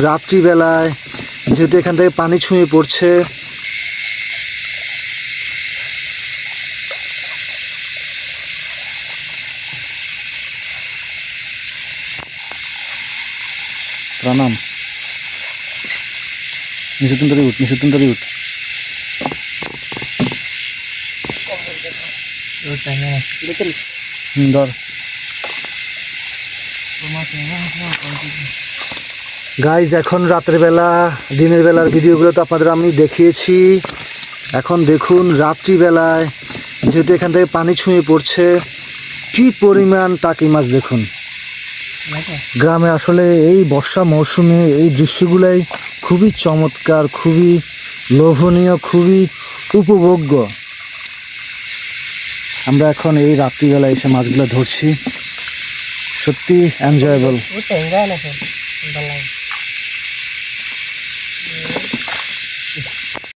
রাত্রিবেলায় যেহেতু এখান থেকে পানি ছুঁয়ে পড়ছে, প্রণাম। নিচেতন ধরে উঠ, নিচেতন ধরে উঠ। ধর। গাইজ, এখন রাতের বেলা, দিনের বেলার ভিডিওগুলো তো আপনাদের আমি দেখিয়েছি। এখন দেখুন রাত্রিবেলায় যেহেতু এখান থেকে পানি ছুঁয়ে পড়ছে, কি পরিমাণ টাকি মাছ দেখুন। গ্রামে আসলে এই বর্ষা মৌসুমে এই দৃশ্যগুলাই খুবই চমৎকার, খুবই লোভনীয়, খুবই উপভোগ্য। আমরা এখন এই রাত্রিবেলা এসে মাছগুলো ধরছি, সত্যি এনজয়েবল।